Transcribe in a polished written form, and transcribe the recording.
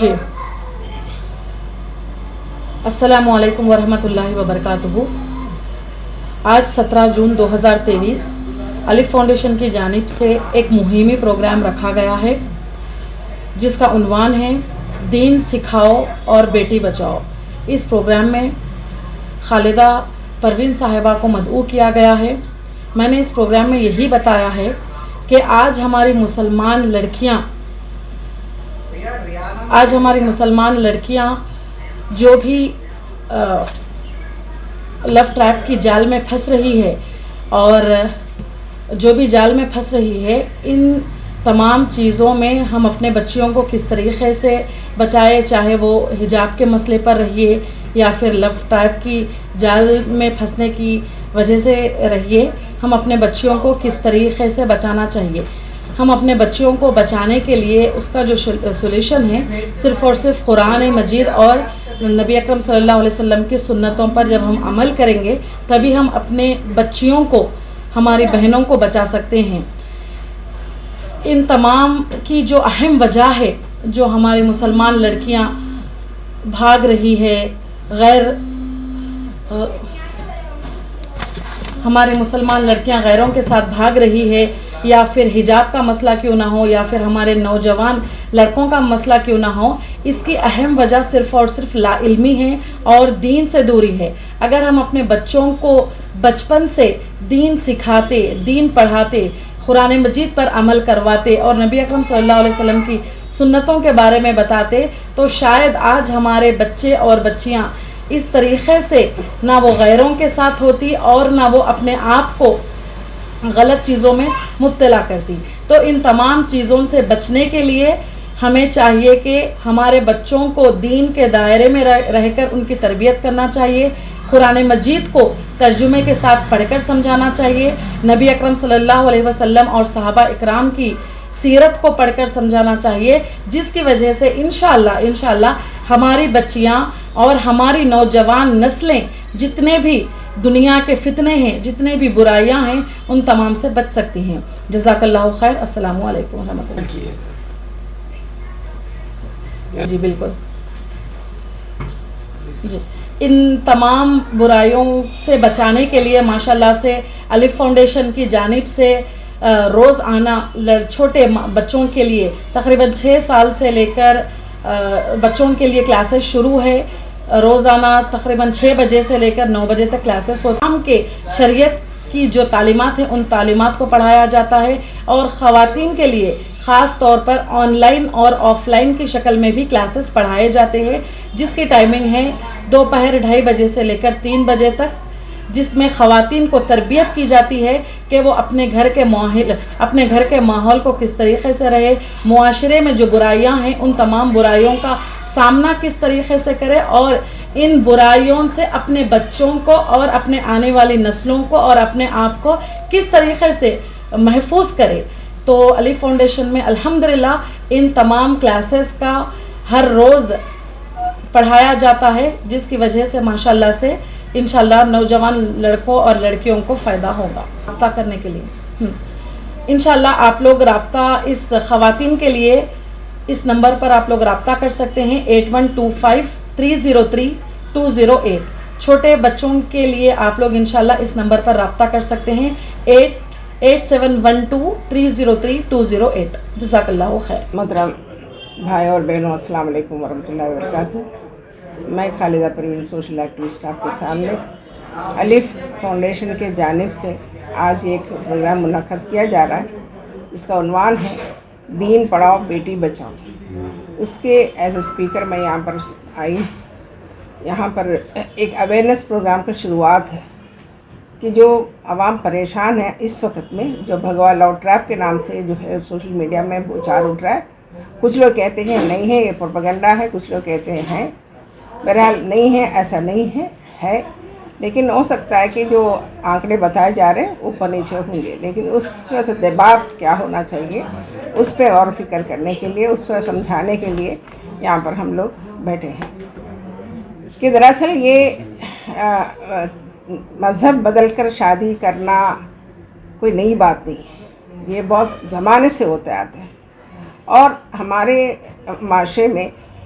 جی السلام علیکم ورحمۃ اللہ وبرکاتہ۔ آج 17 جون 2023 الف فاؤنڈیشن کی جانب سے ایک مہمی پروگرام رکھا گیا ہے جس کا عنوان ہے دین سکھاؤ اور بیٹی بچاؤ۔ اس پروگرام میں خالدہ پروین صاحبہ کو مدعو کیا گیا ہے۔ میں نے اس پروگرام میں یہی بتایا ہے کہ آج ہماری مسلمان لڑکیاں جو بھی لو ٹریپ کی جال میں پھنس رہی ہے اور جو بھی جال میں پھنس رہی ہے، ان تمام چیزوں میں ہم اپنے بچیوں کو کس طریقے سے بچائے، چاہے وہ حجاب کے مسئلے پر رہیے یا پھر لو ٹریپ کی جال میں پھنسنے کی وجہ سے رہیے، ہم اپنے بچیوں کو کس طریقے سے بچانا چاہیے۔ ہم اپنے بچیوں کو بچانے کے لیے اس کا جو سولوشن ہے صرف اور صرف قرآن مجید اور نبی اکرم صلی اللہ علیہ وسلم کی سنتوں پر جب ہم عمل کریں گے تبھی ہم اپنے بچیوں کو، ہماری بہنوں کو بچا سکتے ہیں۔ ان تمام کی جو اہم وجہ ہے، جو ہماری مسلمان لڑکیاں بھاگ رہی ہے، ہماری مسلمان لڑکیاں غیروں کے ساتھ بھاگ رہی ہے، یا پھر حجاب کا مسئلہ کیوں نہ ہو، یا پھر ہمارے نوجوان لڑکوں کا مسئلہ کیوں نہ ہو، اس کی اہم وجہ صرف اور صرف لا علمی ہے اور دین سے دوری ہے۔ اگر ہم اپنے بچوں کو بچپن سے دین سکھاتے، دین پڑھاتے، قرآن مجید پر عمل کرواتے اور نبی اکرم صلی اللہ علیہ وسلم کی سنتوں کے بارے میں بتاتے تو شاید آج ہمارے بچے اور بچیاں اس طریقے سے نہ وہ غیروں کے ساتھ ہوتی اور نہ وہ اپنے آپ کو غلط چیزوں میں مبتلا کرتی۔ تو ان تمام چیزوں سے بچنے کے لیے ہمیں چاہیے کہ ہمارے بچوں کو دین کے دائرے میں رہ کر ان کی تربیت کرنا چاہیے، قرآن مجید کو ترجمے کے ساتھ پڑھ کر سمجھانا چاہیے، نبی اکرم صلی اللہ علیہ وسلم اور صحابہ اکرام کی سیرت کو پڑھ کر سمجھانا چاہیے، جس کی وجہ سے انشاءاللہ ہماری بچیاں اور ہماری نوجوان نسلیں جتنے بھی دنیا کے فتنے ہیں، جتنے بھی برائیاں ہیں، ان تمام سے بچ سکتی ہیں۔ جزاک اللہ خیر۔ السلام علیکم ورحمۃ اللہ۔ جی بالکل جی، ان تمام برائیوں سے بچانے کے لیے ماشاءاللہ سے الف فاؤنڈیشن کی جانب سے روز آنا چھوٹے بچوں کے لیے تقریباً 6 سال سے لے کر بچوں کے لیے کلاسز شروع ہے۔ روزانہ تقریباً 6 بجے سے لے کر 9 بجے تک کلاسز ہوتے ہیں۔ ہم کے شریعت کی جو تعلیمات ہیں ان تعلیمات کو پڑھایا جاتا ہے، اور خواتین کے لیے خاص طور پر آن لائن اور آف لائن کی شکل میں بھی کلاسز پڑھائے جاتے ہیں، جس کی ٹائمنگ ہے دوپہر 2:30 بجے سے لے کر 3 بجے تک، جس میں خواتین کو تربیت کی جاتی ہے کہ وہ اپنے گھر کے ماحول کو کس طریقے سے رہے، معاشرے میں جو برائیاں ہیں ان تمام برائیوں کا سامنا کس طریقے سے کرے، اور ان برائیوں سے اپنے بچوں کو اور اپنے آنے والی نسلوں کو اور اپنے آپ کو کس طریقے سے محفوظ کرے۔ تو الف فاؤنڈیشن میں الحمدللہ ان تمام کلاسز کا ہر روز پڑھایا جاتا ہے، جس کی وجہ سے ماشاءاللہ سے انشاءاللہ نوجوان لڑکوں اور لڑکیوں کو فائدہ ہوگا۔ رابطہ کرنے کے لیے انشاءاللہ آپ لوگ رابطہ اس خواتین کے لیے اس نمبر پر آپ لوگ رابطہ کر سکتے ہیں 8125303208۔ چھوٹے بچوں کے لیے آپ لوگ انشاءاللہ اس نمبر پر رابطہ کر سکتے ہیں 8712303208۔ جزاک اللہ خیر۔ محترم بھائی اور بہنوں، السلام علیکم ورحمۃ اللہ وبرکاتہ۔ میں خالدہ پروین سوشل ایکٹیوسٹ آپ کے سامنے الف فاؤنڈیشن کے جانب سے آج ایک پروگرام منعقد کیا جا رہا ہے، اس کا عنوان ہے دین پڑھاؤ بیٹی بچاؤ۔ اس کے ایز اے اسپیکر میں یہاں پر آئی، یہاں پر ایک اویئرنیس پروگرام کی شروعات ہے کہ جو عوام پریشان ہے اس وقت میں، جو بھگوا لو ٹریپ کے نام سے جو ہے سوشل میڈیا میں بوچھار اٹھ رہا ہے۔ کچھ لوگ کہتے ہیں نہیں ہے، یہ پروپیگنڈا ہے، کچھ لوگ کہتے ہیں بہرحال نہیں ہے، ایسا نہیں ہے، لیکن ہو سکتا ہے کہ جو آنکڑے بتائے جا رہے ہیں اوپر نیچے ہوں گے، لیکن اس میں سے دباؤ کیا ہونا چاہیے اس پہ غور و فکر کرنے کے لیے، اس پہ سمجھانے کے لیے یہاں پر ہم لوگ بیٹھے ہیں کہ دراصل یہ مذہب بدل کر شادی کرنا کوئی نئی بات نہیں ہے، یہ بہت زمانے سے ہوتے آتے ہیں، اور ہمارے معاشرے میں